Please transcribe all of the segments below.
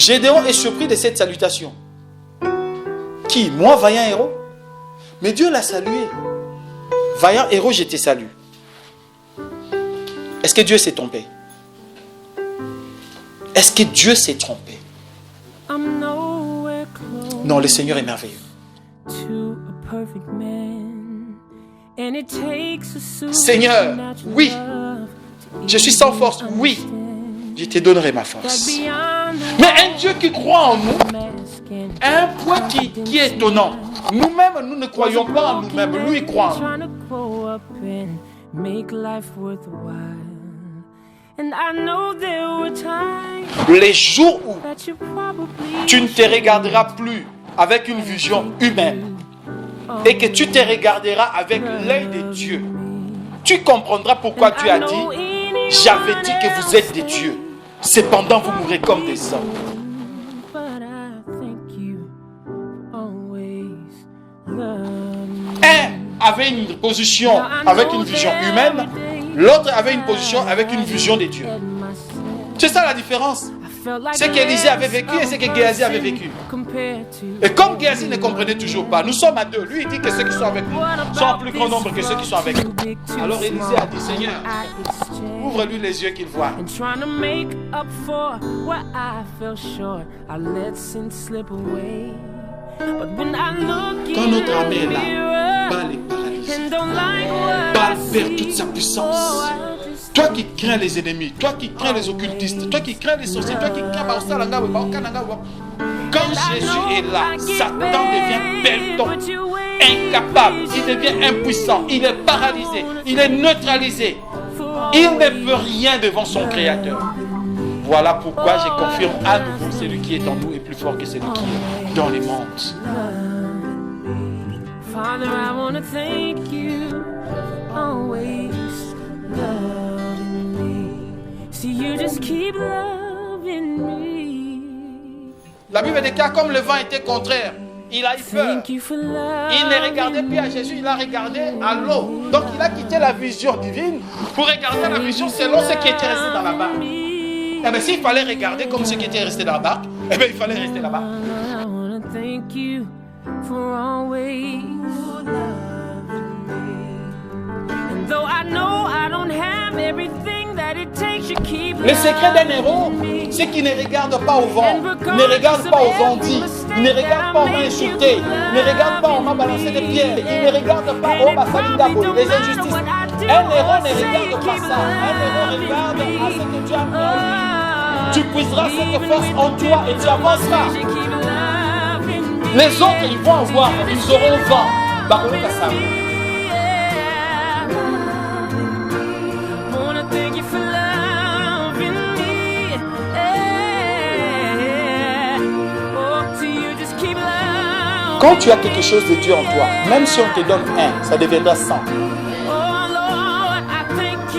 Gédéon est surpris de cette salutation. Qui? Moi, vaillant héros? Mais Dieu l'a salué. Vaillant héros, je te salue. Est-ce que Dieu s'est trompé? Est-ce que Dieu s'est trompé? Non, le Seigneur est merveilleux. Seigneur, oui. Je suis sans force, oui. Je te donnerai ma force. Mais un Dieu qui croit en nous, un point qui est étonnant. Nous-mêmes, nous ne croyons pas en nous-mêmes. Lui, il croit en nous. Les jours où tu ne te regarderas plus avec une vision humaine et que tu te regarderas avec l'œil de Dieu, tu comprendras pourquoi Dieu a dit: j'avais dit que vous êtes des dieux, cependant vous mourrez comme des hommes. Un avait une position avec une vision humaine, l'autre avait une position avec une vision de Dieu. C'est ça la différence. Ce qu'Élisée avait vécu et ce que Géasi avait vécu. Et comme Géasi ne comprenait toujours pas, nous sommes à deux. Lui il dit que ceux qui sont avec nous sont en plus grand nombre que ceux qui sont avec nous. Alors Élisée a dit: Seigneur, ouvre-lui les yeux qu'il voit. Quand notre armée est là, Baal est paralysé. Baal perd toute sa puissance. Toi qui crains les ennemis, toi qui crains les occultistes, toi qui crains les sorciers, toi qui crains quand Jésus est là, Satan devient pelleton, incapable, il devient impuissant, il est paralysé, il est neutralisé. Il ne peut rien devant son Créateur. Voilà pourquoi je confirme à nouveau: celui qui est en nous est plus fort que celui qui est dans les mondes. Father, I want to thank you always loving me. See, you just keep loving me. La Bible déclare comme le vent était contraire, il a eu peur. Il ne regardait plus à Jésus, il a regardé à l'eau. Donc il a quitté la vision divine pour regarder la vision selon ce qui était resté dans la barque. Eh bien, s'il fallait regarder comme ce qui était resté dans la barque, eh bien, il fallait rester là-bas. Le secret d'un héros, c'est qu'il ne regarde pas au vent, ne regarde pas aux bandits, il ne regarde pas on m'a insulté, il ne regarde pas on m'a balancé des pierres, il ne regarde pas oh ma famille d'abord, les injustices. Un héros ne regarde pas ça, un héros regarde à ce que tu as mis en lui. Tu puiseras cette force en toi et tu avanceras. Les autres, ils vont avoir, ils auront vent. Baroulé Kassam. Quand tu as quelque chose de Dieu en toi, même si on te donne un, ça deviendra 100.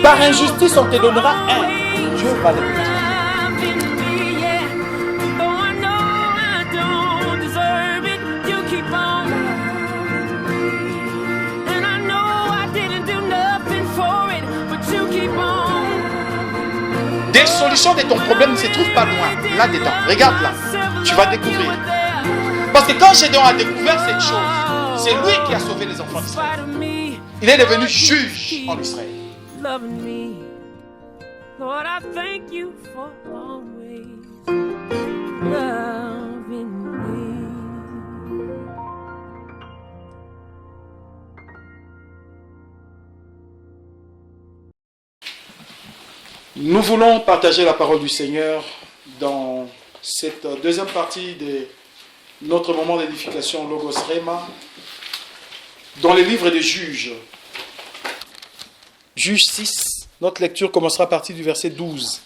Par injustice, on te donnera un. Dieu va le multiplier. Des solutions de ton problème ne se trouvent pas loin, là-dedans. Regarde là, tu vas découvrir. Parce que quand Gédéon a découvert cette chose, c'est lui qui a sauvé les enfants d'Israël. Il est devenu juge en Israël. Nous voulons partager la parole du Seigneur dans cette deuxième partie de notre moment d'édification Logos Rema, dans les livres des Juges. Juge 6, notre lecture commencera à partir du verset 12.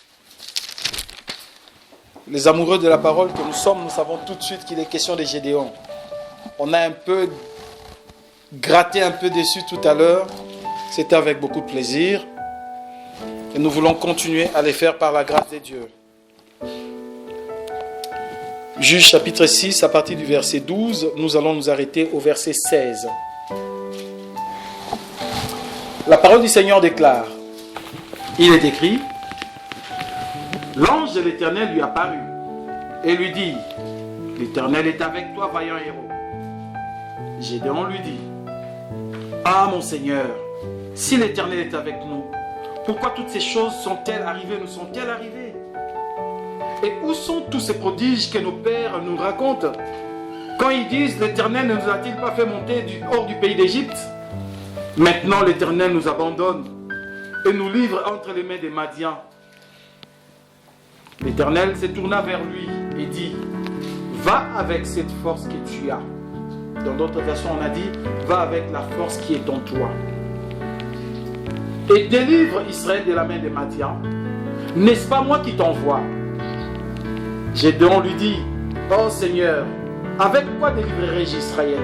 Les amoureux de la parole que nous sommes, nous savons tout de suite qu'il est question de Gédéon. On a un peu gratté un peu dessus tout à l'heure, c'était avec beaucoup de plaisir. Et nous voulons continuer à les faire par la grâce de Dieu. Juge chapitre 6, à partir du verset 12, nous allons nous arrêter au verset 16. La parole du Seigneur déclare, il est écrit, l'ange de l'Éternel lui apparut et lui dit, l'Éternel est avec toi, vaillant héros. Gédéon lui dit, ah mon Seigneur, si l'Éternel est avec nous, pourquoi toutes ces choses sont-elles arrivées, nous sont-elles arrivées? Et où sont tous ces prodiges que nos pères nous racontent? Quand ils disent, l'Éternel ne nous a-t-il pas fait monter hors du pays d'Égypte? Maintenant l'Éternel nous abandonne et nous livre entre les mains des Madians. L'Éternel se tourna vers lui et dit, va avec cette force que tu as. Dans d'autres versions, on a dit, va avec la force qui est en toi. Et délivre Israël de la main des Madians. N'est-ce pas moi qui t'envoie? Gédéon lui dit, oh Seigneur, avec quoi délivrerai-je Israël?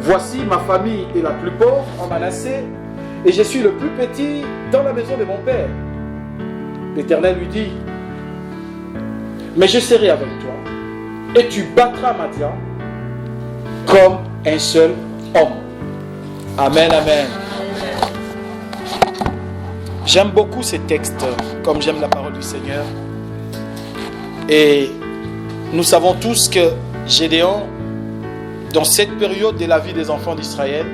Voici, ma famille est la plus pauvre en Manassé, et je suis le plus petit dans la maison de mon père. L'Éternel lui dit, mais je serai avec toi, et tu battras Madian comme un seul homme. Amen, amen. J'aime beaucoup ces textes, comme j'aime la parole du Seigneur. Et nous savons tous que Gédéon, dans cette période de la vie des enfants d'Israël,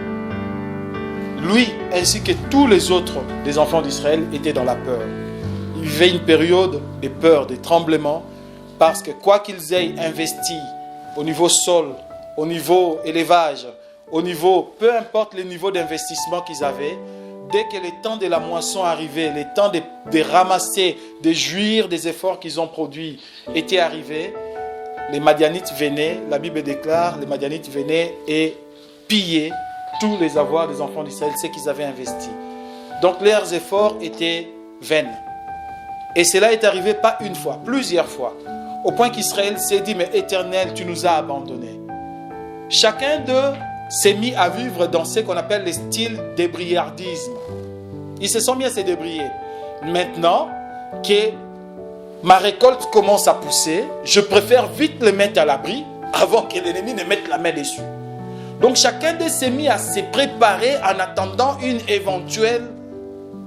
lui ainsi que tous les autres des enfants d'Israël étaient dans la peur. Ils vivaient une période de peur, de tremblement, parce que quoi qu'ils aient investi au niveau sol, au niveau élevage, au niveau, peu importe le niveau d'investissement qu'ils avaient, dès que le temps de la moisson arrivait, le temps de ramasser, de jouir des efforts qu'ils ont produits était arrivé, les Madianites venaient, la Bible déclare, les Madianites venaient et pillaient tous les avoirs des enfants d'Israël, ce qu'ils avaient investi. Donc leurs efforts étaient vains. Et cela est arrivé pas une fois, plusieurs fois. Au point qu'Israël s'est dit, mais Éternel, tu nous as abandonnés. Chacun d'eux s'est mis à vivre dans ce qu'on appelle le style d'ébriardisme. Ils se sont mis à se débrouiller. Maintenant que ma récolte commence à pousser, je préfère vite le mettre à l'abri avant que l'ennemi ne mette la main dessus. Donc chacun d'eux s'est mis à se préparer en attendant une éventuelle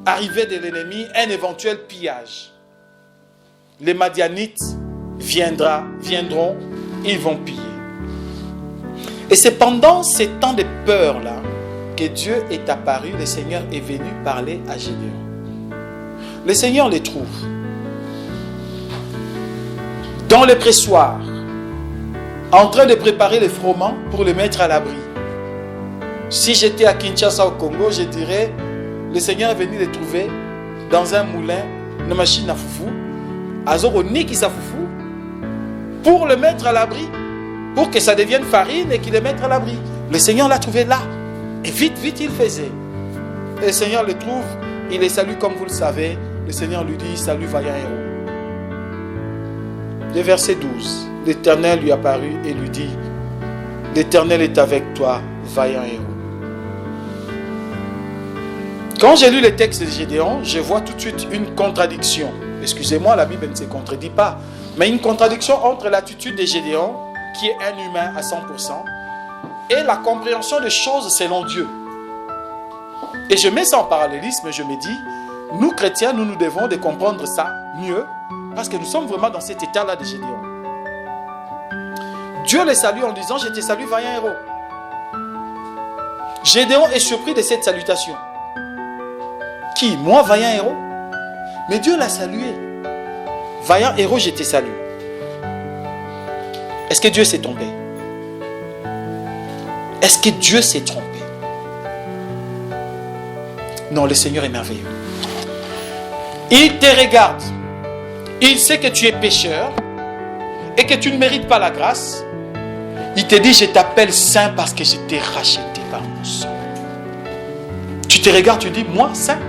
arrivée de l'ennemi, un éventuel pillage. Les Madianites viendront, ils vont piller. Et c'est pendant ces temps de peur-là que Dieu est apparu, le Seigneur est venu parler à Gédéon. Le Seigneur les trouve dans le pressoir, en train de préparer les froment pour les mettre à l'abri. Si j'étais à Kinshasa au Congo, je dirais, le Seigneur est venu les trouver dans un moulin, une machine à foufou, Azoro Niki sa foufou, pour le mettre à l'abri, pour que ça devienne farine et qu'il le mette à l'abri. Le Seigneur l'a trouvé là. Et vite, vite, il faisait. Et le Seigneur le trouve, il les salue comme vous le savez. Le Seigneur lui dit, salut vaillant héros. Le verset 12, l'Éternel lui apparut et lui dit, l'Éternel est avec toi, vaillant héros. Quand j'ai lu le texte de Gédéon, je vois tout de suite une contradiction. Excusez-moi, la Bible ne se contredit pas. Mais une contradiction entre l'attitude de Gédéon, qui est un humain à 100%, et la compréhension des choses selon Dieu. Et je mets ça en parallélisme, je me dis, nous chrétiens, nous devons de comprendre ça mieux, parce que nous sommes vraiment dans cet état-là de Gédéon. Dieu les salue en disant, je te salue, vaillant héros. Gédéon est surpris de cette salutation. Qui? Moi, vaillant héros? Mais Dieu l'a salué. Vaillant héros, je te salue. Est-ce que Dieu s'est trompé? Est-ce que Dieu s'est trompé? Non, le Seigneur est merveilleux. Il te regarde. Il sait que tu es pécheur et que tu ne mérites pas la grâce. Il te dit, je t'appelle saint parce que je t'ai racheté par mon sang. Tu te regardes, tu dis, moi, saint?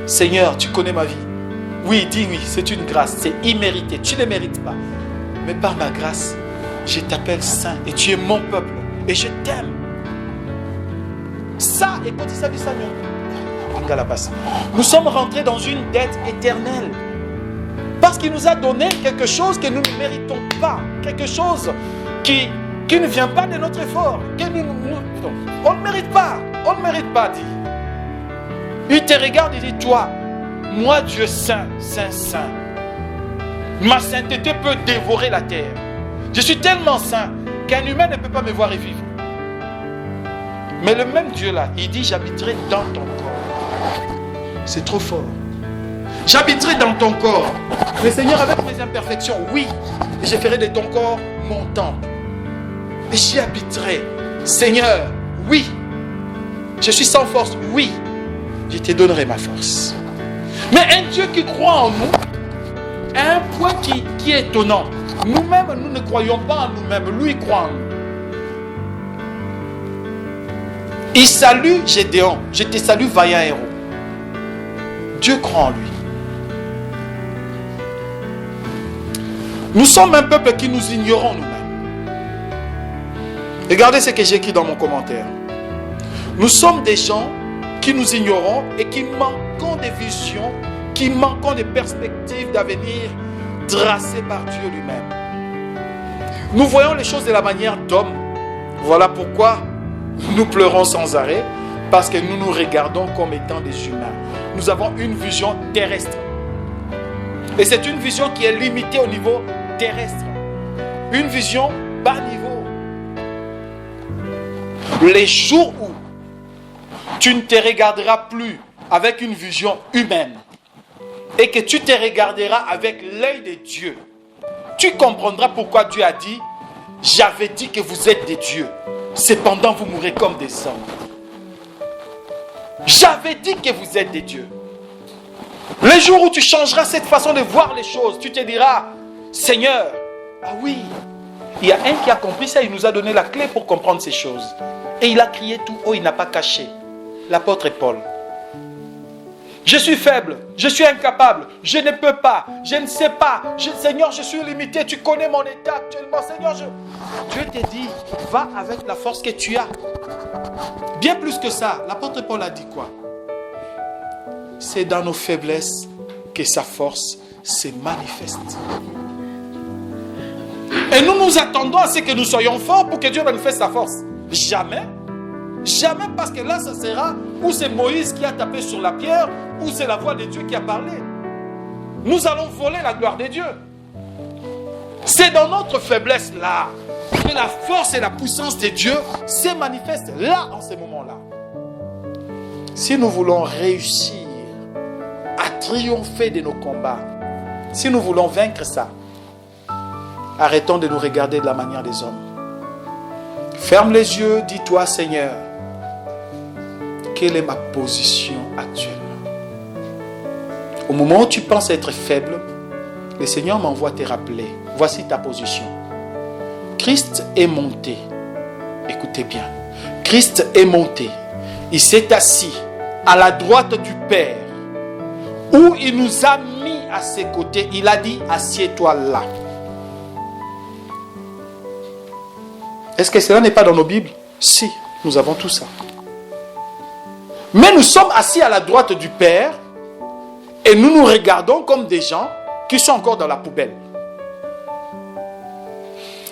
Seigneur, tu connais ma vie. Oui, dis oui, c'est une grâce, c'est immérité, tu ne le mérites pas. Mais par ma grâce, je t'appelle saint et tu es mon peuple et je t'aime. Ça, et quand il s'agit de ça, nous sommes rentrés dans une dette éternelle. Parce qu'il nous a donné quelque chose que nous ne méritons pas. Quelque chose qui ne vient pas de notre effort. On ne mérite pas. On ne mérite pas, dit. Il te regarde et dit, toi, moi Dieu saint, saint, saint. Ma sainteté peut dévorer la terre. Je suis tellement saint qu'un humain ne peut pas me voir et vivre. Mais le même Dieu là, il dit j'habiterai dans ton corps. C'est trop fort. J'habiterai dans ton corps. Mais Seigneur, avec mes imperfections, oui. Et je ferai de ton corps mon temple. Et j'y habiterai. Seigneur, oui. Je suis sans force, oui. Je te donnerai ma force. Mais un Dieu qui croit en nous, a un point qui est étonnant. Nous-mêmes, nous ne croyons pas en nous-mêmes. Lui, il croit en nous. Il salue Gédéon. Je te salue, vaillant héros. Dieu croit en lui. Nous sommes un peuple qui nous ignorons nous-mêmes. Regardez ce que j'ai écrit dans mon commentaire. Nous sommes des gens qui nous ignorons et qui manquons des visions, qui manquons des perspectives d'avenir tracées par Dieu lui-même. Nous voyons les choses de la manière d'homme. Voilà pourquoi nous pleurons sans arrêt, parce que nous nous regardons comme étant des humains. Nous avons une vision terrestre. Et c'est une vision qui est limitée au niveau terrestre. Une vision bas niveau. Les jours où tu ne te regarderas plus avec une vision humaine et que tu te regarderas avec l'œil de Dieu, tu comprendras pourquoi Dieu a dit « J'avais dit que vous êtes des dieux, cependant vous mourrez comme des hommes. » J'avais dit que vous êtes des dieux. Les jours où tu changeras cette façon de voir les choses, tu te diras « Seigneur, ah oui, il y a un qui a compris ça, il nous a donné la clé pour comprendre ces choses. » Et il a crié tout haut, il n'a pas caché. L'apôtre Paul. Je suis faible, je suis incapable, je ne peux pas, je ne sais pas. Seigneur, je suis limité, tu connais mon état actuellement. Seigneur, Dieu te dit, va avec la force que tu as. Bien plus que ça, l'apôtre Paul a dit quoi? C'est dans nos faiblesses que sa force se manifeste. Et nous nous attendons à ce que nous soyons forts pour que Dieu manifeste sa force. Jamais. Jamais, parce que là, ça sera ou c'est Moïse qui a tapé sur la pierre, ou c'est la voix de Dieu qui a parlé. Nous allons voler la gloire de Dieu. C'est dans notre faiblesse là que la force et la puissance de Dieu se manifestent là, en ces moments-là. Si nous voulons réussir à triompher de nos combats, si nous voulons vaincre ça, arrêtons de nous regarder de la manière des hommes. Ferme les yeux, dis-toi, Seigneur, quelle est ma position actuellement? Au moment où tu penses être faible, le Seigneur m'envoie te rappeler. Voici ta position. Christ est monté. Écoutez bien. Christ est monté. Il s'est assis à la droite du Père, où il nous a mis à ses côtés. Il a dit, assieds-toi là. Est-ce que cela n'est pas dans nos Bibles? Si, nous avons tout ça. Mais nous sommes assis à la droite du Père et nous nous regardons comme des gens qui sont encore dans la poubelle.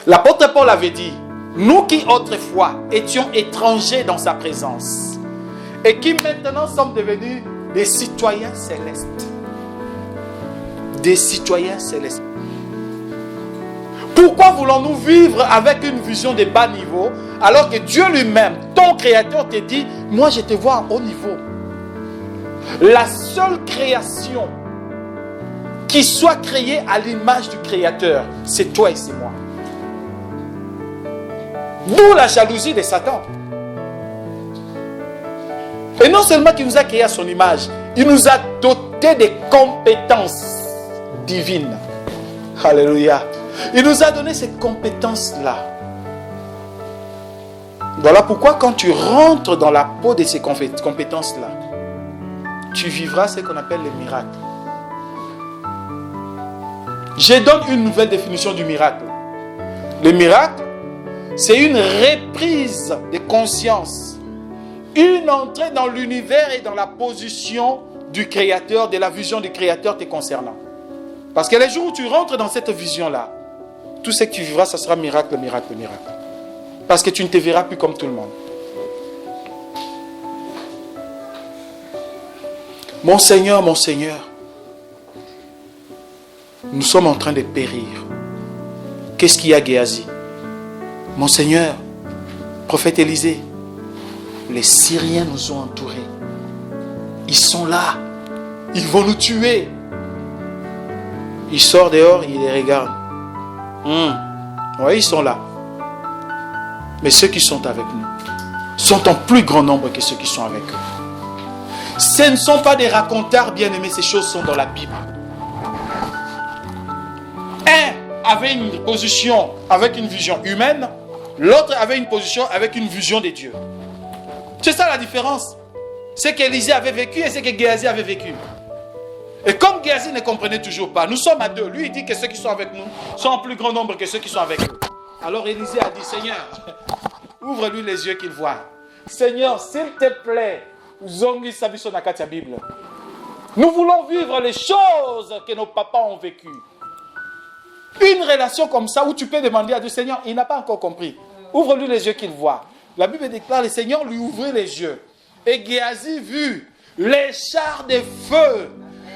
L'apôtre Paul avait dit, nous qui autrefois étions étrangers dans sa présence et qui maintenant sommes devenus des citoyens célestes. Des citoyens célestes. Pourquoi voulons-nous vivre avec une vision de bas niveau alors que Dieu lui-même, ton créateur, te dit, moi je te vois à haut niveau. La seule création qui soit créée à l'image du créateur, c'est toi et c'est moi. D'où la jalousie de Satan. Et non seulement qu'il nous a créé à son image, il nous a doté des compétences divines. Alléluia. Il nous a donné ces compétences-là. Voilà pourquoi quand tu rentres dans la peau de ces compétences-là, tu vivras ce qu'on appelle les miracles. Je donne une nouvelle définition du miracle. Le miracle, c'est une reprise de conscience. Une entrée dans l'univers et dans la position du Créateur, de la vision du Créateur te concernant. Parce que les jours où tu rentres dans cette vision-là, tout ce que tu vivras, ça sera miracle, miracle, miracle. Parce que tu ne te verras plus comme tout le monde. Mon Seigneur, Nous sommes en train de périr. Qu'est-ce qu'il y a, Géasi? Mon Seigneur, prophète Élisée, les Syriens nous ont entourés. Ils sont là. Ils vont nous tuer. Il sort dehors, il les regarde. Oui, ils sont là. Mais ceux qui sont avec nous sont en plus grand nombre que ceux qui sont avec eux. Ce ne sont pas des racontars, bien-aimés, ces choses sont dans la Bible. Un avait une position avec une vision humaine, l'autre avait une position avec une vision de Dieu. C'est ça la différence. C'est qu'Élisée avait vécu et c'est que Géasi avait vécu. Et comme Géasi ne comprenait toujours pas, nous sommes à deux. Lui, il dit que ceux qui sont avec nous sont en plus grand nombre que ceux qui sont avec eux. Alors Élisée a dit, Seigneur, ouvre-lui les yeux qu'il voit. Seigneur, s'il te plaît, zongi sabiso nakati Bible. Nous voulons vivre les choses que nos papas ont vécues. Une relation comme ça où tu peux demander à Dieu, Seigneur, il n'a pas encore compris. Ouvre-lui les yeux qu'il voit. La Bible déclare, le Seigneur lui ouvrit les yeux. Et Géasi vit les chars de feu,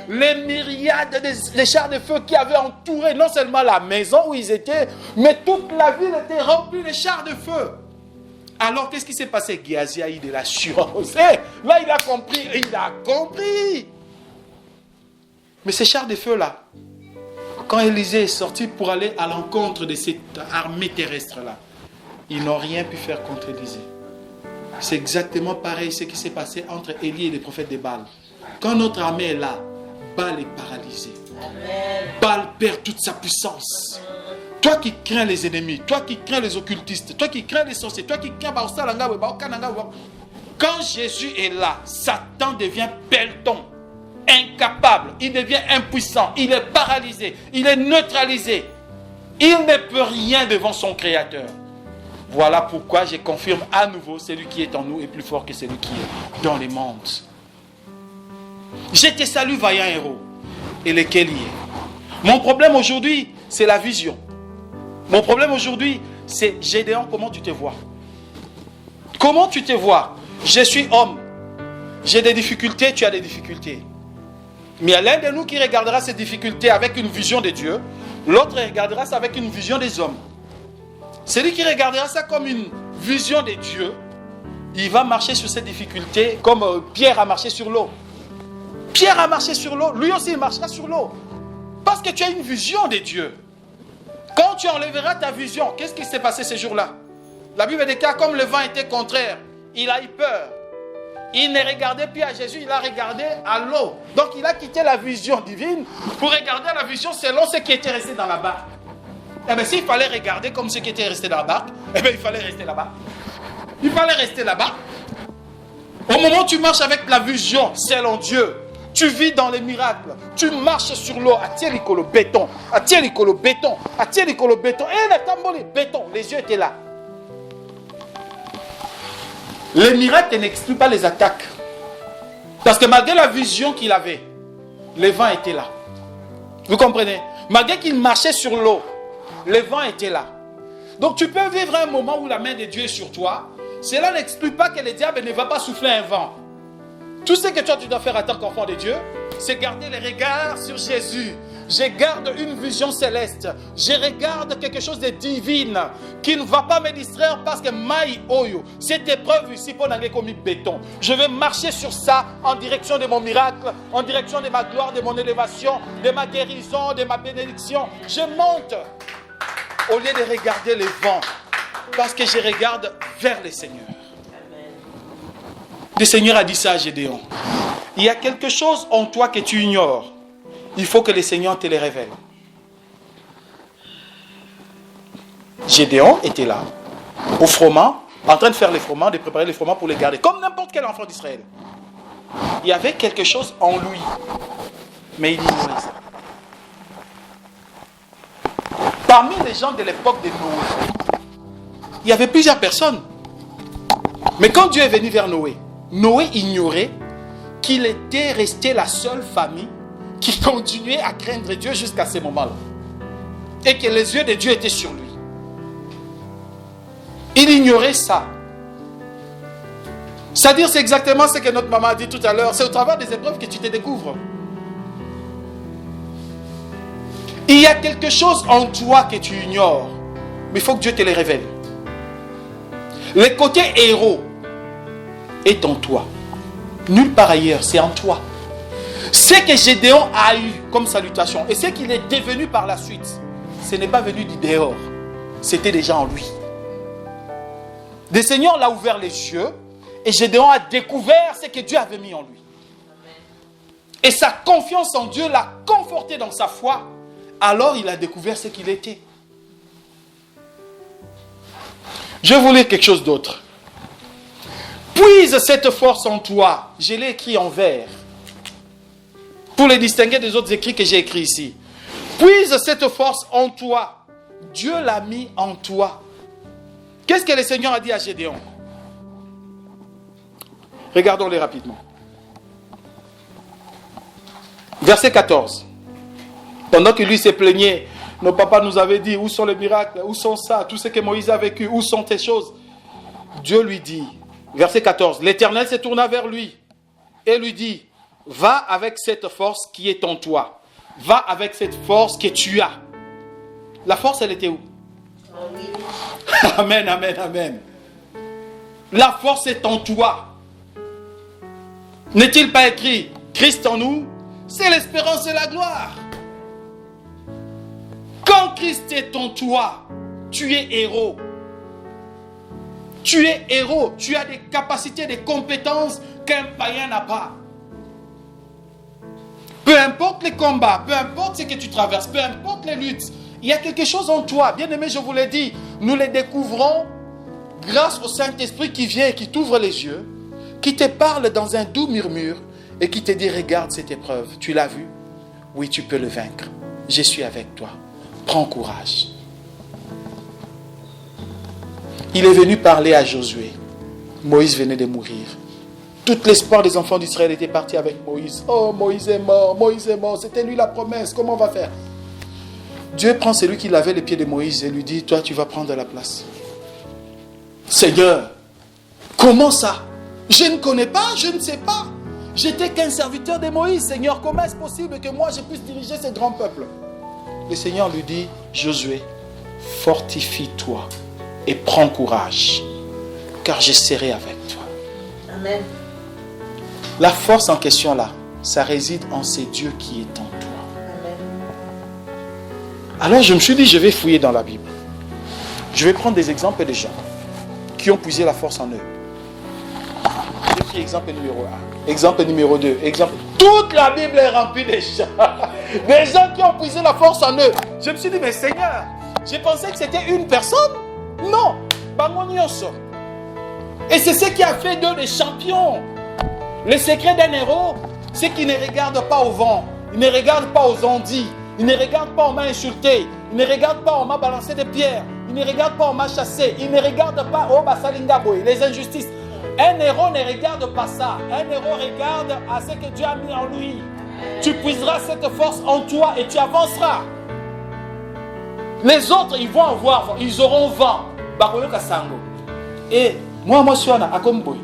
les myriades de chars de feu qui avaient entouré non seulement la maison où ils étaient, mais toute la ville était remplie de chars de feu. Alors, qu'est-ce qui s'est passé? Géasi a eu de l'assurance. Là, il a compris. Mais ces chars de feu-là, quand Élisée est sorti pour aller à l'encontre de cette armée terrestre-là, ils n'ont rien pu faire contre Élisée. C'est exactement pareil ce qui s'est passé entre Élie et les prophètes de Baal. Quand notre armée est là, Baal est paralysé. Baal perd toute sa puissance. Toi qui crains les ennemis, toi qui crains les occultistes, toi qui crains les sorciers, toi qui crains quand Jésus est là, Satan devient pelleton, incapable, il devient impuissant, il est paralysé, il est neutralisé. Il ne peut rien devant son Créateur. Voilà pourquoi je confirme à nouveau, celui qui est en nous est plus fort que celui qui est dans les mondes. Je te salue, vaillant héros. Et lequel y est? Mon problème aujourd'hui, c'est la vision. Mon problème aujourd'hui, c'est Gédéon, comment tu te vois? Comment tu te vois? Je suis homme. J'ai des difficultés, tu as des difficultés. Mais il y a l'un de nous qui regardera ces difficultés avec une vision de Dieu. L'autre regardera ça avec une vision des hommes. Celui qui regardera ça comme une vision de Dieu, il va marcher sur ces difficultés comme Pierre a marché sur l'eau. Pierre a marché sur l'eau, lui aussi il marchera sur l'eau. Parce que tu as une vision de Dieu. Quand tu enlèveras ta vision, qu'est-ce qui s'est passé ces jours-là? La Bible déclare comme le vent était contraire, il a eu peur. Il ne regardait plus à Jésus, il a regardé à l'eau. Donc il a quitté la vision divine pour regarder la vision selon ce qui était resté dans la barque. Eh bien, s'il fallait regarder comme ce qui était resté dans la barque, eh bien, il fallait rester là-bas. Il fallait rester là-bas. Au moment où tu marches avec la vision selon Dieu, tu vis dans les miracles. Tu marches sur l'eau. Atielikolo béton. Atielikolo béton. Atielikolo béton. Et le tamboli béton. Les yeux étaient là. Les miracles n'excluent pas les attaques. Parce que malgré la vision qu'il avait, le vent était là. Vous comprenez? Malgré qu'il marchait sur l'eau, le vent était là. Donc tu peux vivre un moment où la main de Dieu est sur toi. Cela n'exclut pas que le diable ne va pas souffler un vent. Tout ce que toi tu dois faire en tant qu'enfant de Dieu, c'est garder le regard sur Jésus. Je garde une vision céleste. Je regarde quelque chose de divin qui ne va pas me distraire parce que maï oyo, cette épreuve ici pour n'aller comme béton. Je vais marcher sur ça en direction de mon miracle, en direction de ma gloire, de mon élévation, de ma guérison, de ma bénédiction. Je monte au lieu de regarder les vents parce que je regarde vers le Seigneur. Le Seigneur a dit ça à Gédéon. Il y a quelque chose en toi que tu ignores. Il faut que le Seigneur te le révèle. Gédéon était là, au froment, en train de faire les froment, de préparer les froment pour les garder, comme n'importe quel enfant d'Israël. Il y avait quelque chose en lui, mais il ignorait ça. Parmi les gens de l'époque de Noé, il y avait plusieurs personnes. Mais quand Dieu est venu vers Noé, Noé ignorait qu'il était resté la seule famille qui continuait à craindre Dieu jusqu'à ce moment-là. Et que les yeux de Dieu étaient sur lui. Il ignorait ça. C'est-à-dire, c'est exactement ce que notre maman a dit tout à l'heure. C'est au travers des épreuves que tu te découvres. Il y a quelque chose en toi que tu ignores, mais il faut que Dieu te le révèle. Le côté héros est en toi. Nulle part ailleurs, c'est en toi. Ce que Gédéon a eu comme salutation et ce qu'il est devenu par la suite, ce n'est pas venu du dehors, c'était déjà en lui. Le Seigneur l'a ouvert les yeux et Gédéon a découvert ce que Dieu avait mis en lui. Et sa confiance en Dieu l'a conforté dans sa foi. Alors il a découvert ce qu'il était. Je vais vous lire quelque chose d'autre. Puise cette force en toi. Je l'ai écrit en vert. Pour les distinguer des autres écrits que j'ai écrits ici. Puise cette force en toi. Dieu l'a mis en toi. Qu'est-ce que le Seigneur a dit à Gédéon? Regardons-les rapidement. Verset 14. Pendant que lui se plaignait, nos papas nous avaient dit, où sont les miracles, où sont ça, tout ce que Moïse a vécu, où sont tes choses? Dieu lui dit, verset 14, l'Éternel se tourna vers lui et lui dit, va avec cette force qui est en toi. Va avec cette force que tu as. La force, elle était où? Amen, amen, amen. La force est en toi. N'est-il pas écrit, Christ en nous, c'est l'espérance et la gloire. Quand Christ est en toi, tu es héros. Tu es héros. Tu as des capacités, des compétences qu'un païen n'a pas. Peu importe les combats, peu importe ce que tu traverses, peu importe les luttes, il y a quelque chose en toi. Bien aimé, je vous l'ai dit, nous les découvrons grâce au Saint-Esprit qui vient et qui t'ouvre les yeux, qui te parle dans un doux murmure et qui te dit, regarde cette épreuve, tu l'as vu? Oui, tu peux le vaincre. Je suis avec toi. Prends courage. Il est venu parler à Josué. Moïse venait de mourir. Tout l'espoir des enfants d'Israël était parti avec Moïse. Oh, Moïse est mort, c'était lui la promesse, comment on va faire? Dieu prend celui qui lavait les pieds de Moïse et lui dit, toi tu vas prendre la place. Seigneur, comment ça? Je ne connais pas, je ne sais pas. J'étais qu'un serviteur de Moïse. Seigneur, comment est-ce possible que moi je puisse diriger ce grand peuple? Le Seigneur lui dit, Josué, fortifie-toi et prends courage, car je serai avec toi. Amen. La force en question là, ça réside en ce Dieu qui est en toi. Amen. Alors je me suis dit, je vais fouiller dans la Bible. Je vais prendre des exemples de gens qui ont puisé la force en eux. J'ai pris exemple numéro 1, exemple numéro 2, exemple... Toute la Bible est remplie de gens. Des gens qui ont puisé la force en eux. Je me suis dit, mais Seigneur, j'ai pensé que c'était une personne. Non, et c'est ce qui a fait d'eux des champions. Le secret d'un héros, c'est qu'il ne regarde pas au vent, il ne regarde pas aux ondits, il ne regarde pas, on m'a insulté, il ne regarde pas, on m'a balancé des pierres, il ne regarde pas, on m'a chassé, il ne regarde pas, oh basalinga boy, les injustices. Un héros ne regarde pas ça. Un héros regarde à ce que Dieu a mis en lui. Tu puiseras cette force en toi et tu avanceras. Les autres, ils vont avoir, ils auront vent. Et moi, je suis à Komiboy.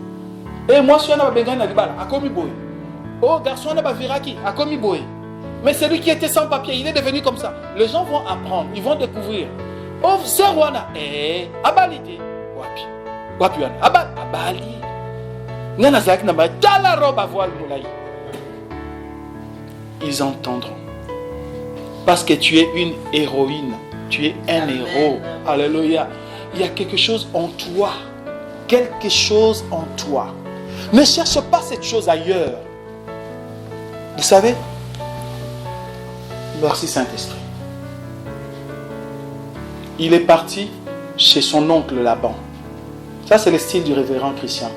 Et moi, je suis à Bengana Libala, à Komiboy. Oh, garçon, on a Viraki, à Komiboy. Mais celui qui était sans papier, il est devenu comme ça. Les gens vont apprendre, ils vont découvrir. Oh, c'est Rwanda. Eh, Abalide. Wapi. Wapi, Abali. Ils entendront. Parce que tu es une héroïne. Tu es un héros. Alléluia. Il y a quelque chose en toi. Quelque chose en toi. Ne cherche pas cette chose ailleurs. Vous savez? Merci Saint-Esprit. Il est parti chez son oncle Laban. Ça, c'est le style du révérend Christian.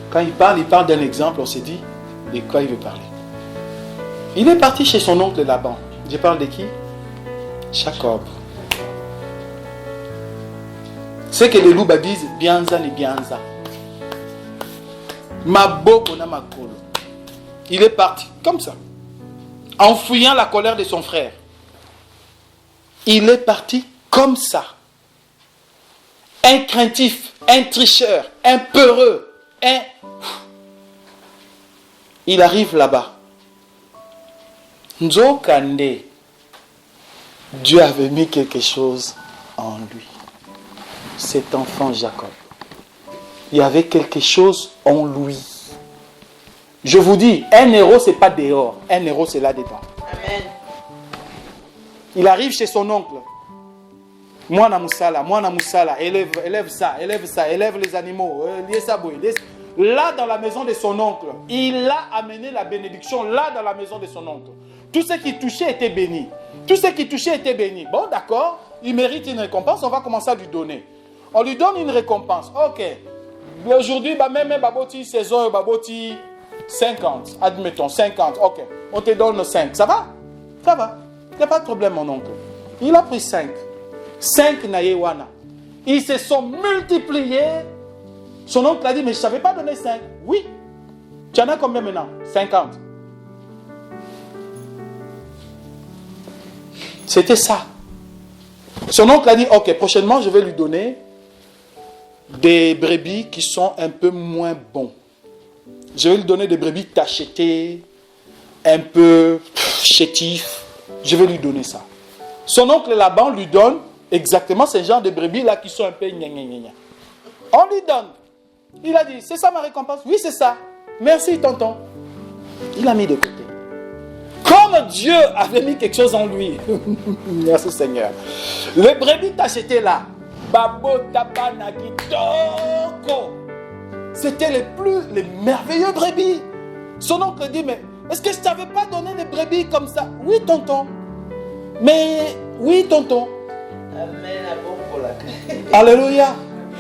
Quand il parle d'un exemple, on s'est dit de quoi il veut parler. Il est parti chez son oncle Laban. Je parle de qui? Jacob. C'est que les loups disent Bianza ni Bianza. Maboko na makolo. Il est parti comme ça, en fuyant la colère de son frère. Il est parti comme ça. Un craintif, un tricheur, un peureux, Il arrive là-bas. Nzokande. Dieu avait mis quelque chose en lui. Cet enfant Jacob. Il y avait quelque chose en lui. Je vous dis, un héros, ce n'est pas dehors. Un héros, c'est là-dedans. Amen. Il arrive chez son oncle. Mwana Moussala, élève ça, élève les animaux. Là, dans la maison de son oncle, il a amené la bénédiction là, dans la maison de son oncle. Tout ce qui touchait était béni. Bon, d'accord, il mérite une récompense, on va commencer à lui donner. On lui donne une récompense. Ok. Aujourd'hui, même Baboti, saison, Baboti, 50. Admettons, 50. Ok. On te donne 5. Ça va? Ça va. Il n'y a pas de problème, mon oncle. Il a pris 5. 5 Nayewana. Ils se sont multipliés. Son oncle a dit, mais je ne savais pas donner 5. Oui. Tu en as combien maintenant? 50. C'était ça. Son oncle a dit, ok, prochainement, je vais lui donner des brebis qui sont un peu moins bons. Je vais lui donner des brebis tachetées, un peu chétifs. Je vais lui donner ça. Son oncle Laban lui donne exactement ce genre de brebis là qui sont un peu gna gna gna. On lui donne. Il a dit, c'est ça ma récompense? Oui, c'est ça. Merci tonton. Il a mis de côté. Comme Dieu avait mis quelque chose en lui. Merci Seigneur. Les brebis tachetées là. Babo Tabanagi Toko. C'était les merveilleux brebis. Son oncle dit, mais est-ce que je ne t'avais pas donné des brebis comme ça? Oui, tonton. Mais, oui, tonton. Amen, pour la clé. Alléluia.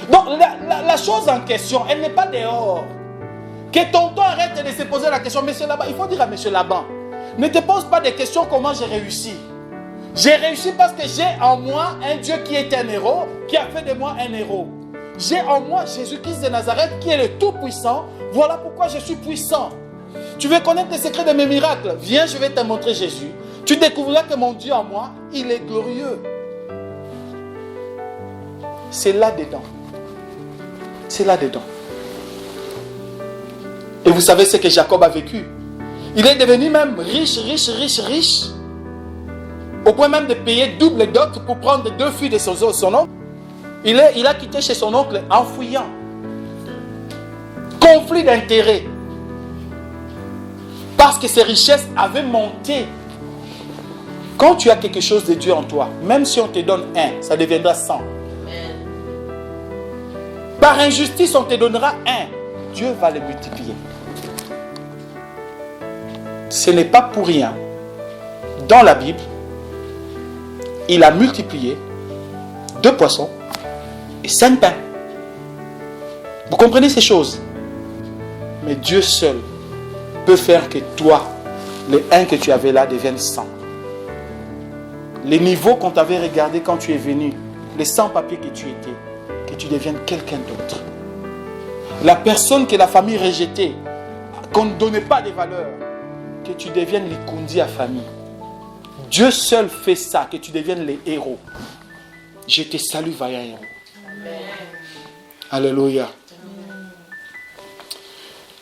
Donc, la chose en question, elle n'est pas dehors. Que tonton arrête de se poser la question. Monsieur Laban, il faut dire à monsieur Laban, ne te pose pas des questions comment j'ai réussi. J'ai réussi parce que j'ai en moi un Dieu qui est un héros, qui a fait de moi un héros. J'ai en moi Jésus-Christ de Nazareth qui est le Tout-Puissant. Voilà pourquoi je suis puissant. Tu veux connaître les secrets de mes miracles? Viens, je vais te montrer Jésus. Tu découvriras que mon Dieu en moi, il est glorieux. C'est là-dedans. C'est là-dedans. Et vous savez ce que Jacob a vécu. Il est devenu même riche. Au point même de payer double dot pour prendre 2 filles de son oncle. Il a quitté chez son oncle en fuyant. Conflit d'intérêts. Parce que ses richesses avaient monté. Quand tu as quelque chose de Dieu en toi, même si on te donne 1, ça deviendra 100. Par injustice, on te donnera 1. Dieu va le multiplier. Ce n'est pas pour rien. Dans la Bible, il a multiplié 2 poissons et 5 pains. Vous comprenez ces choses? Mais Dieu seul peut faire que toi, les 1 que tu avais là deviennent 100. Les niveaux qu'on t'avait regardés quand tu es venu, les 100 papiers que tu étais, que tu deviennes quelqu'un d'autre. La personne que la famille rejetait, qu'on ne donnait pas de valeur, que tu deviennes l'ikundi à famille. Dieu seul fait ça, que tu deviennes les héros. Je te salue, vaillant héros. Amen. Alléluia.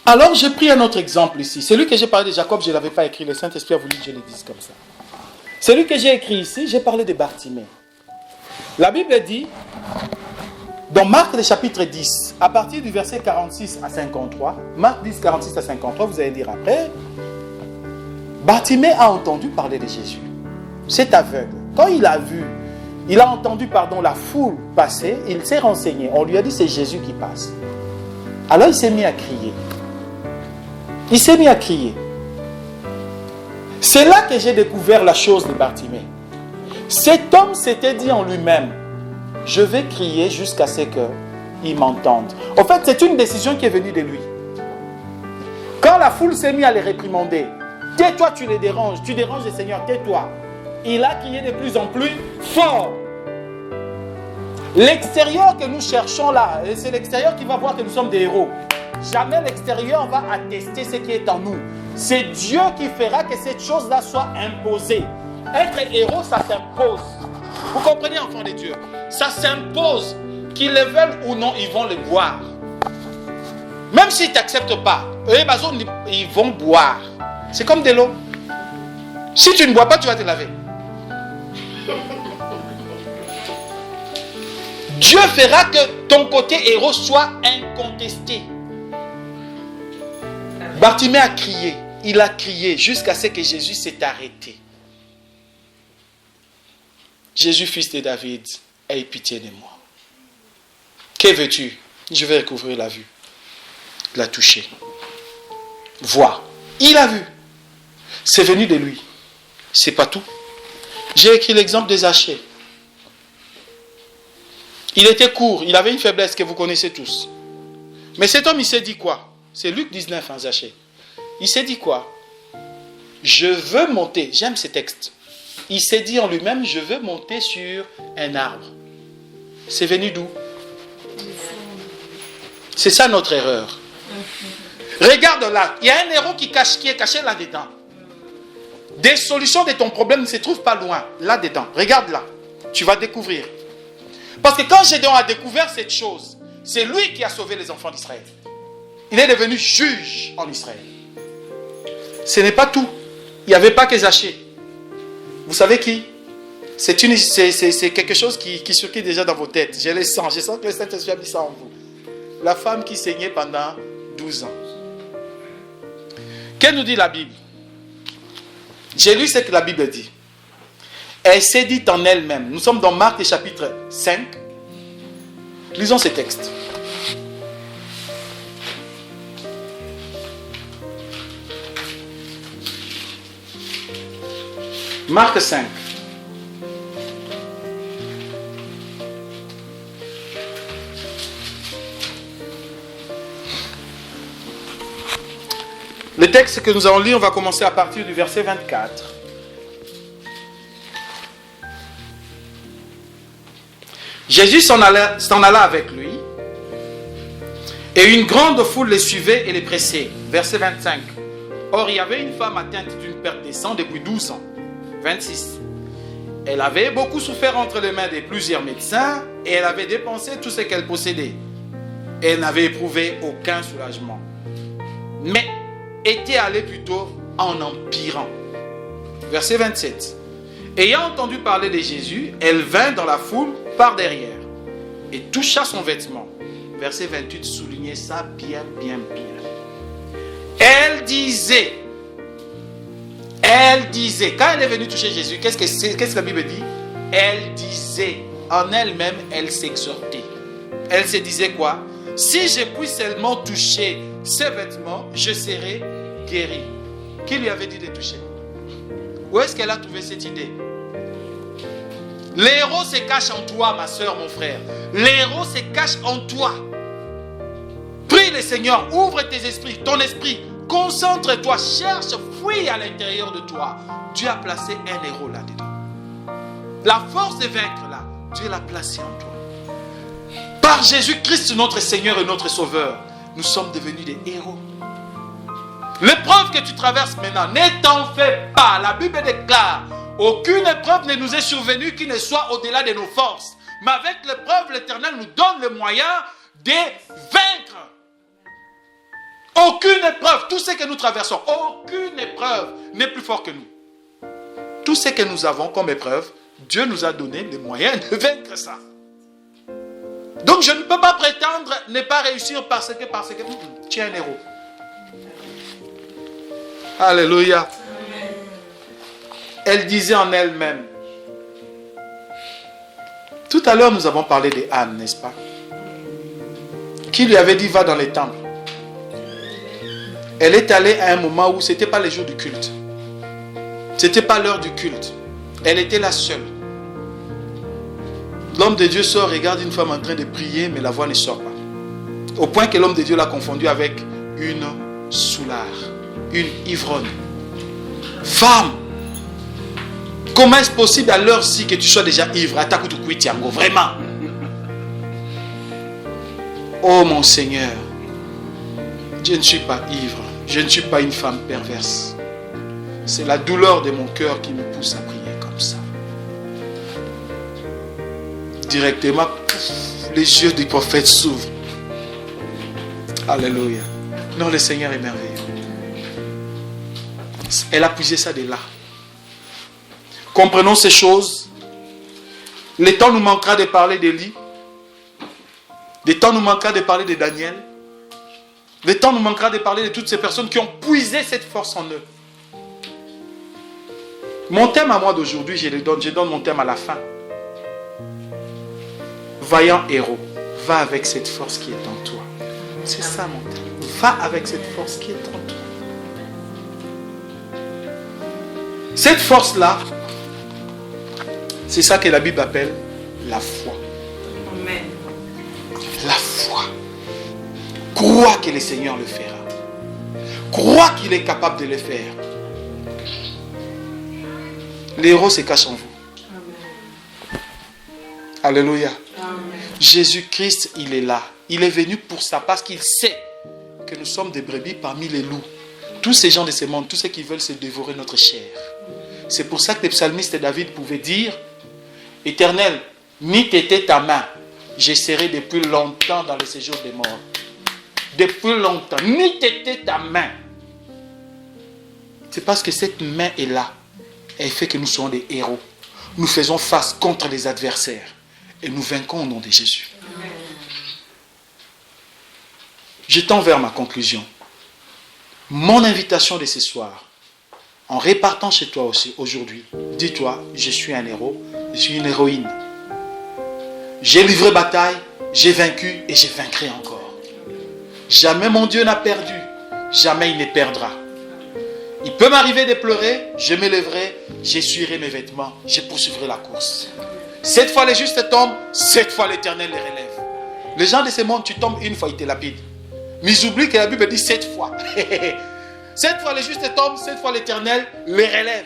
Alors, j'ai pris un autre exemple ici. Celui que j'ai parlé de Jacob, je ne l'avais pas écrit. Le Saint-Esprit a voulu que je le dise comme ça. Celui que j'ai écrit ici, j'ai parlé de Bartimée. La Bible dit, dans Marc, le chapitre 10, à partir du verset 46 à 53, Marc 10, 46 à 53, vous allez lire après, Bartimée a entendu parler de Jésus. C'est aveugle. Quand il a vu, il a entendu, la foule passer, il s'est renseigné. On lui a dit, c'est Jésus qui passe. Alors il s'est mis à crier. C'est là que j'ai découvert la chose de Bartimée. Cet homme s'était dit en lui-même, je vais crier jusqu'à ce qu'il m'entende. En fait, c'est une décision qui est venue de lui. Quand la foule s'est mise à les réprimander, tais-toi, tu les déranges, tu déranges le Seigneur, tais-toi. Il a crié de plus en plus fort. L'extérieur que nous cherchons là, c'est l'extérieur qui va voir que nous sommes des héros. Jamais l'extérieur va attester ce qui est en nous. C'est Dieu qui fera que cette chose-là soit imposée. Être héros, ça s'impose. Vous comprenez, enfants de Dieu? Ça s'impose. Qu'ils le veulent ou non, ils vont le boire. Même s'ils ne t'acceptent pas, eux, ils vont boire. C'est comme de l'eau. Si tu ne bois pas, tu vas te laver. Dieu fera que ton côté héros soit incontesté. Bartimée a crié. Il a crié jusqu'à ce que Jésus s'est arrêté. Jésus, fils de David, aie pitié de moi. Que veux-tu? Je vais recouvrir la vue. Il a touché. Vois. Il a vu. C'est venu de lui. C'est pas tout. J'ai écrit l'exemple de Zachée. Il était court. Il avait une faiblesse que vous connaissez tous. Mais cet homme, il s'est dit quoi? C'est Luc 19, hein, Zachée. Il s'est dit quoi? Je veux monter. J'aime ces textes. Il s'est dit en lui-même, je veux monter sur un arbre. C'est venu d'où? C'est ça notre erreur. Regarde là, il y a un héros qui est caché là-dedans. Des solutions de ton problème ne se trouvent pas loin, là-dedans. Regarde là, tu vas découvrir. Parce que quand Gédéon a découvert cette chose, c'est lui qui a sauvé les enfants d'Israël. Il est devenu juge en Israël. Ce n'est pas tout. Il n'y avait pas que Zachée. Vous savez qui? C'est quelque chose qui circule déjà dans vos têtes. Je le sens. Je sens que le Saint-Esprit a mis ça en vous. La femme qui saignait pendant 12 ans. Qu'elle nous dit la Bible? J'ai lu ce que la Bible dit. Elle s'est dit en elle-même. Nous sommes dans Marc chapitre 5. Lisons ces textes. Marc 5. Le texte que nous allons lire, on va commencer à partir du verset 24. Jésus s'en alla avec lui, et une grande foule les suivait et les pressait. Verset 25. Or, il y avait une femme atteinte d'une perte de sang depuis 12 ans. 26. Elle avait beaucoup souffert entre les mains de plusieurs médecins, et elle avait dépensé tout ce qu'elle possédait. Elle n'avait éprouvé aucun soulagement, mais était allée plutôt en empirant. Verset 27. Ayant entendu parler de Jésus, elle vint dans la foule par derrière et toucha son vêtement. Verset 28 soulignait ça bien. Elle disait, quand elle est venue toucher Jésus, qu'est-ce que la Bible dit? Elle disait, en elle-même, elle s'exhortait. Elle se disait quoi? Si je puis seulement toucher ses vêtements, je serai guéri. Qui lui avait dit de toucher? Où est-ce qu'elle a trouvé cette idée? L'héros se cache en toi, ma soeur, mon frère. L'héros se cache en toi. Prie le Seigneur, ouvre tes esprits, ton esprit. Concentre-toi, cherche, fouille à l'intérieur de toi. Dieu a placé un héros là-dedans. La force de vaincre là, Dieu l'a placé en toi. Par Jésus-Christ, notre Seigneur et notre Sauveur, nous sommes devenus des héros. L'épreuve que tu traverses maintenant, ne t'en fais pas. La Bible déclare, aucune épreuve ne nous est survenue qui ne soit au-delà de nos forces. Mais avec l'épreuve, l'Éternel nous donne le moyen de vaincre. Aucune épreuve, tout ce que nous traversons, aucune épreuve n'est plus fort que nous. Tout ce que nous avons comme épreuve, Dieu nous a donné les moyens de vaincre ça. Donc je ne peux pas prétendre ne pas réussir parce que tu es un héros. Alléluia. Elle disait en elle-même. Tout à l'heure nous avons parlé de Anne, n'est-ce pas? Qui lui avait dit va dans les temples. Elle est allée à un moment où ce n'était pas les jours du culte. Ce n'était pas l'heure du culte. Elle était la seule. L'homme de Dieu sort, regarde une femme en train de prier, mais la voix ne sort pas. Au point que l'homme de Dieu l'a confondue avec une soulard, une ivrogne. Femme, comment est-ce possible à l'heure-ci que tu sois déjà ivre? Vraiment. Oh mon Seigneur, je ne suis pas ivre, je ne suis pas une femme perverse. C'est la douleur de mon cœur qui me pousse à prier comme ça. Directement, les yeux du prophète s'ouvrent. Alléluia. Non, le Seigneur est merveilleux. Elle a puisé ça de là. Comprenons ces choses Le temps nous manquera de parler d'Élie. Le temps nous manquera de parler de Daniel. Le temps nous manquera de parler de toutes ces personnes qui ont puisé cette force en eux. Mon thème à moi d'aujourd'hui, je donne mon thème à la fin. Vaillant héros, va avec cette force qui est en toi. C'est ça mon thème. Va avec cette force qui est en toi. Cette force-là, c'est ça que la Bible appelle la foi. Amen. La foi. Crois que le Seigneur le fera. Crois qu'il est capable de le faire. L'héros se cache en vous. Amen. Alléluia. Amen. Jésus-Christ, il est là. Il est venu pour ça parce qu'il sait que nous sommes des brebis parmi les loups. Tous ces gens de ce monde, tous ceux qui veulent se dévorer notre chair. C'est pour ça que le psalmiste David pouvait dire: Éternel, ni t'était ta main, je serai depuis longtemps dans le séjour des morts. Depuis longtemps, ni t'était ta main. C'est parce que cette main est là. Elle fait que nous sommes des héros. Nous faisons face contre les adversaires. Et nous vainquons au nom de Jésus. Amen. Je tends vers ma conclusion. Mon invitation de ce soir, en repartant chez toi aussi aujourd'hui, dis-toi, je suis un héros, je suis une héroïne. J'ai livré bataille, j'ai vaincu et je vaincrai encore. Jamais mon Dieu n'a perdu, jamais il ne perdra. Il peut m'arriver de pleurer, je me lèverai, j'essuierai mes vêtements, je poursuivrai la course. Cette fois les justes tombent, cette fois l'Éternel les relève. Les gens de ce monde, tu tombes une fois, ils te lapident. Mais ils oublient que la Bible dit 7 fois. 7 fois les justes tombent, 7 fois l'Éternel les relève.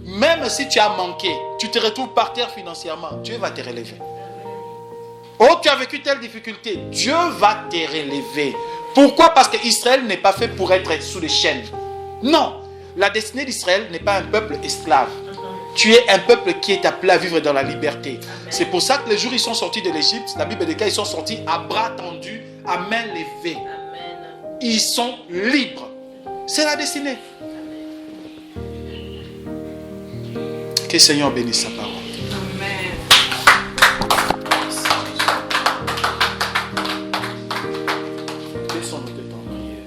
Même si tu as manqué, tu te retrouves par terre financièrement, Dieu va te relever. Oh, tu as vécu telle difficulté, Dieu va te relever. Pourquoi? Parce qu'Israël n'est pas fait pour être sous les chaînes. Non, la destinée d'Israël n'est pas un peuple esclave. Tu es un peuple qui est appelé à vivre dans la liberté. C'est pour ça que les jours où ils sont sortis de l'Égypte, la Bible dit qu'ils sont sortis à bras tendus, à main levée. Ils sont libres. C'est la destinée. Que le Seigneur bénisse sa parole. Amen. Laissons nos têtes en prière.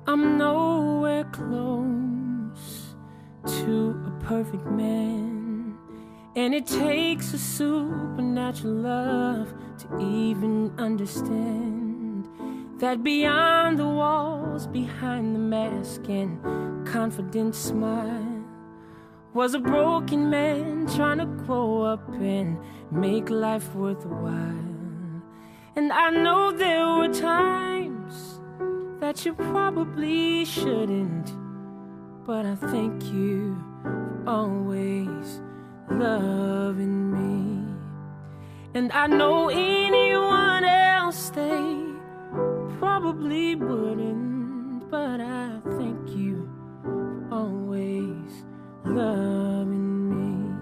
I'm nowhere close to a perfect man, and it takes a supernatural love to even understand that beyond the walls, behind the mask and confident smile, was a broken man trying to grow up and make life worthwhile. And I know there were times that you probably shouldn't, but I thank you for always loving me. And I know anyone else, they probably wouldn't, but I thank you for always loving me.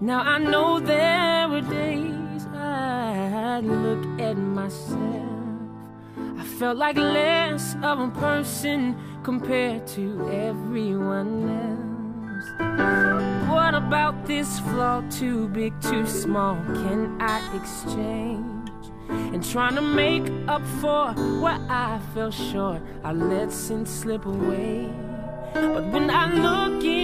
Now I know there were days I'd look at myself, I felt like less of a person compared to everyone else. What about this flaw, too big, too small, can I exchange? And trying to make up for where I fell short, I let sin slip away. But when I look in